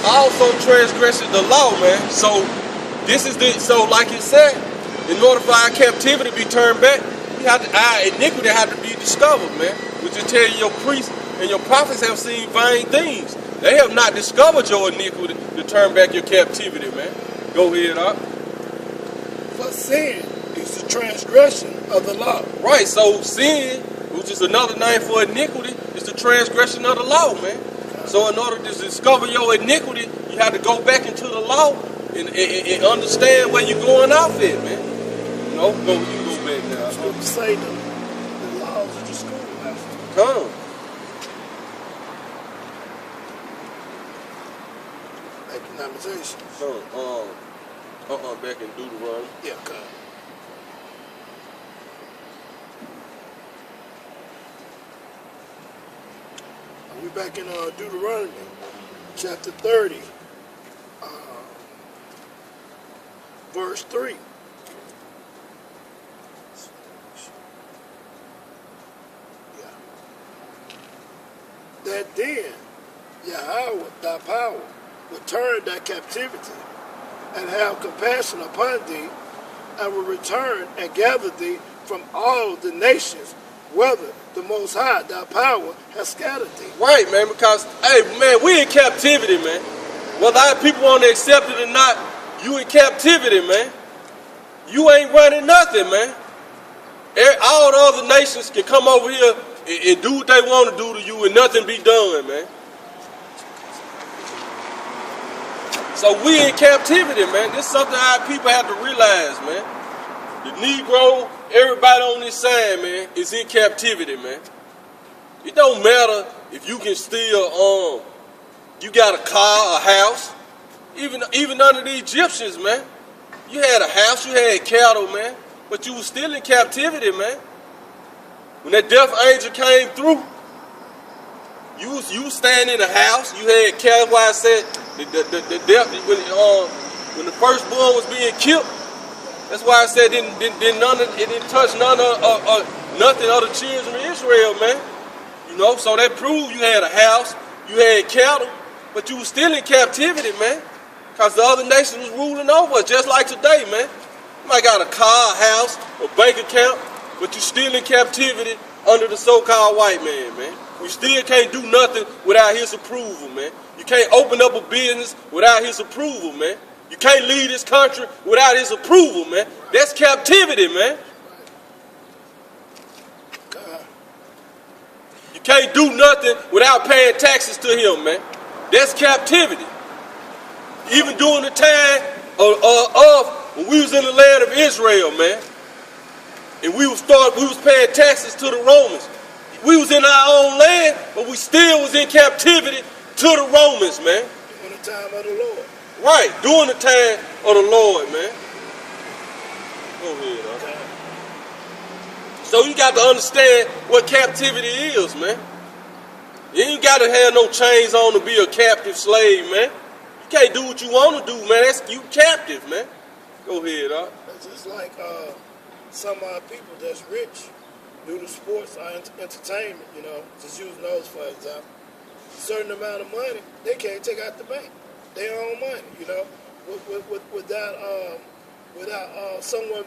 also transgresses the law, man. So this is so like it said, in order for our captivity to be turned back, our iniquity had to be discovered, man. Which will tell you your priests and your prophets have seen vain things. They have not discovered your iniquity to turn back your captivity, man. Go ahead, up. For sin is the transgression of the law. Right, so sin, which is another name for iniquity, is the transgression of the law, man. So in order to discover your iniquity, you have to go back into the law and understand where you're going off at, man. You know, you go back now. Scripture say the laws are the schoolmaster. Come. Like Lamentations. Back in Deuteronomy. Yeah, come. We back in Deuteronomy, chapter 30, verse 3. Yeah. That then Yahweh, thy power, will turn thy captivity and have compassion upon thee, and will return and gather thee from all the nations, whether the Most High, thy power, has scattered thee. Right, man, because, hey, man, we in captivity, man. Whether our people want to accept it or not, you in captivity, man. You ain't running nothing, man. All the other nations can come over here and do what they want to do to you and nothing be done, man. So we in captivity, man. This is something our people have to realize, man. The Negro, everybody on this side, man, is in captivity, man. It don't matter if you can still, you got a car, a house. Even under the Egyptians, man. You had a house, you had cattle, man. But you was still in captivity, man. When that death angel came through, you was standing in a house, you had cattle. Why I said the death, when the firstborn was being killed, that's why I said it didn't touch nothing of the children of Israel, man. You know, so that proved you had a house, you had cattle, but you was still in captivity, man. Because the other nations was ruling over us, just like today, man. You might got a car, a house, a bank account, but you still in captivity under the so-called white man, man. You still can't do nothing without his approval, man. You can't open up a business without his approval, man. You can't leave this country without his approval, man. That's captivity, man. You can't do nothing without paying taxes to him, man. That's captivity. Even during the time of when we was in the land of Israel, man, and we was paying taxes to the Romans. We was in our own land, but we still was in captivity to the Romans, man. During the time of the Lord. Right, during the time of the Lord, man. Go ahead, huh? So you got to understand what captivity is, man. You ain't got to have no chains on to be a captive slave, man. You can't do what you want to do, man. You captive, man. Go ahead, huh? It's just like some people that's rich due to sports or entertainment, you know, just using those for example. A certain amount of money, they can't take out the bank. Their own money, you know, without someone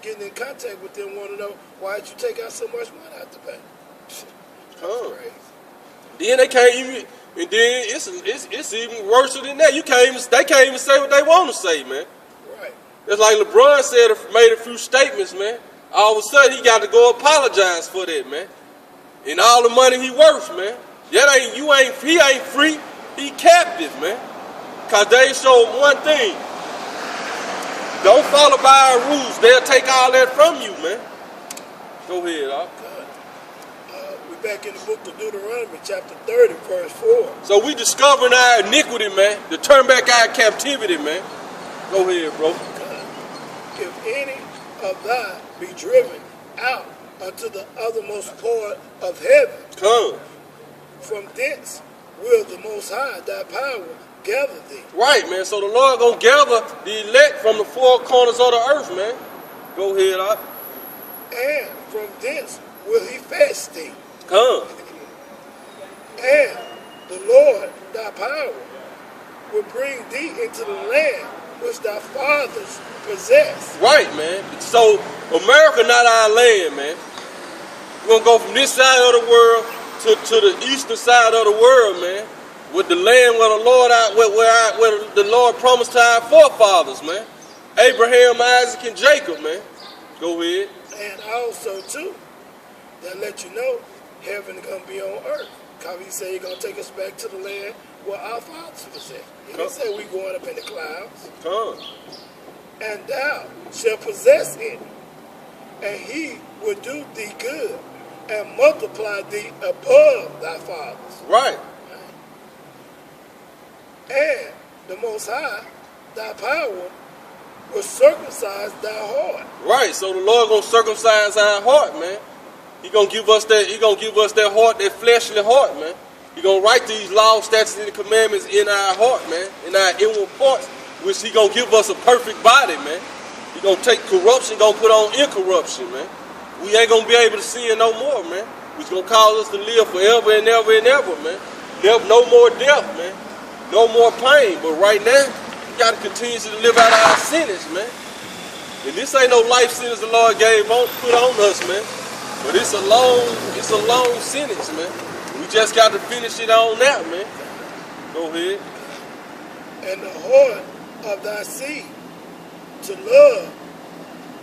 getting in contact with them, want to know why did you take out so much money out the bank? That's crazy. Then they can't even, and then it's even worse than that. They can't even say what they want to say, man. Right. It's like LeBron said, made a few statements, man. All of a sudden he got to go apologize for that, man. And all the money he worth, man. He ain't free. He captive, man. Cause they showed one thing. Don't follow by our rules. They'll take all that from you, man. Go ahead, Al. We're back in the book of Deuteronomy, chapter 30, verse 4. So we discovering our iniquity, man. To turn back our captivity, man. Go ahead, bro. If any of thy be driven out unto the uttermost part of heaven, come. From thence will the Most High, thy power, gather thee. Right, man. So the Lord gonna gather the elect from the four corners of the earth, man. Go ahead, Al. And from thence will he fetch thee. Come. And the Lord thy power will bring thee into the land which thy fathers possessed. Right, man. So America not our land, man. We're gonna go from this side of the world to the eastern side of the world, man. With the land where the Lord where the Lord promised to our forefathers, man. Abraham, Isaac, and Jacob, man. Go ahead. And also too, that let you know heaven is gonna be on earth. Cause he said he's gonna take us back to the land where our fathers possessed. He didn't say we going up in the clouds. Come. And thou shalt possess it, and he will do thee good, and multiply thee above thy fathers. Right. And the Most High, thy power, will circumcise thy heart. Right. So the Lord gonna circumcise our heart, man. He gonna give us that. He gonna give us that heart, that fleshly heart, man. He gonna write these laws, statutes, and commandments in our heart, man, in our inward parts, which he gonna give us a perfect body, man. He gonna take corruption, gonna put on incorruption, man. We ain't gonna be able to sin no more, man. Which gonna cause us to live forever and ever and ever, man. No more death, man. No more pain. But right now, we gotta continue to live out our sentence, man. And this ain't no life sentence the Lord put on us, man. But it's a long sentence, man. We just got to finish it on that, man. Go ahead. And the heart of thy seed to love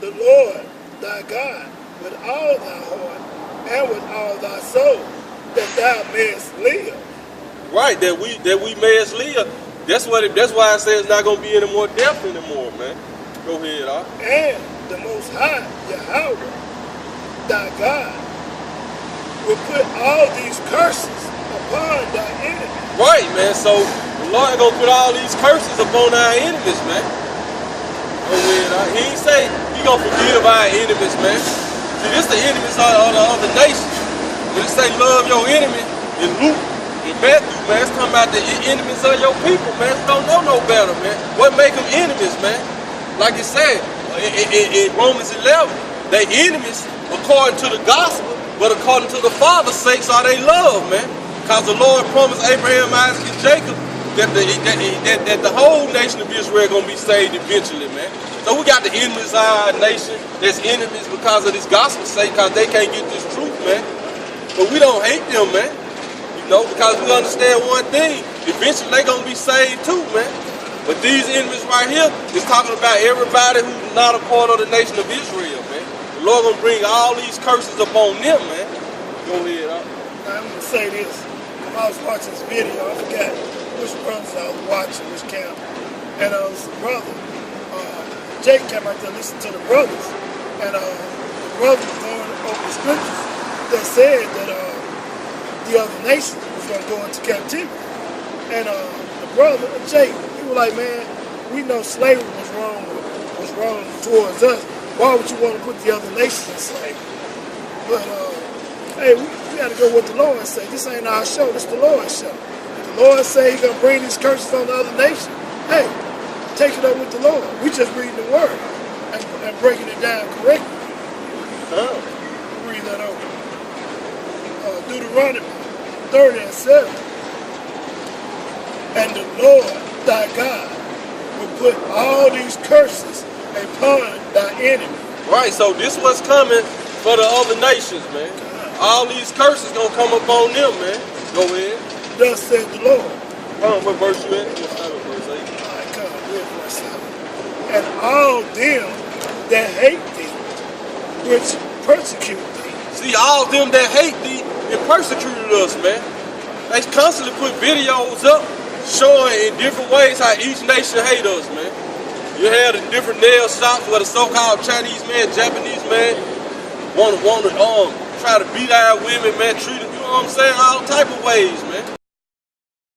the Lord thy God with all thy heart and with all thy soul, that thou mayest live. Right, that we mayest live. That's why I say it's not gonna be any more death anymore, man. Go ahead, And the Most High, Yahweh, thy God, will put all these curses upon thy enemies. Right, man. So the Lord gonna put all these curses upon our enemies, man. Go ahead, He ain't say he gonna forgive our enemies, man. See, this the enemies of the other nations. When it say love your enemy in Luke, in Matthew, man, it's talking about the enemies of your people, man. You don't know no better, man. What make them enemies, man? Like it said in Romans 11, they enemies according to the gospel, but according to the Father's sakes are they love, man. Because the Lord promised Abraham, Isaac, and Jacob that the whole nation of Israel gonna be saved eventually, man. So we got the enemies of our nation that's enemies because of this gospel sake, because they can't get this truth, man. But we don't hate them, man. You know, because we understand one thing. Eventually they gonna be saved too, man. But these enemies right here is talking about everybody who's not a part of the nation of Israel, man. The Lord gonna bring all these curses upon them, man. Go ahead, Now, I'm gonna say this. When I was watching this video, I forgot which brothers I was watching, which camp. And it was a brother. Jake came out there to listen to the brothers. And the brothers was going over the scriptures that said that the other nation was gonna go into captivity. And the brother, Jake, he was like, man, we know slavery was wrong towards us. Why would you want to put the other nations in slavery? But hey, we got to go with the Lord say. This ain't our show, this the Lord's show. If the Lord say he's going to bring these curses on the other nation, hey, take it up with the Lord. We just reading the word and breaking it down correctly. Read that over. Deuteronomy 30:7. And the Lord thy God will put all these curses upon thy enemy. Right, so this was coming for the other nations, man. All these curses gonna come upon them, man. Go ahead. Thus said the Lord. What verse you in? Verse 8. Alright, come on, read verse 7. And all them that hate thee, which persecute thee. See, all them that hate thee and persecuted us, man. They constantly put videos up showing in different ways how each nation hate us, man. You had the different nail shops where the so-called Chinese man, Japanese man want to try to beat our women, man, treat them, you know what I'm saying, all type of ways, man.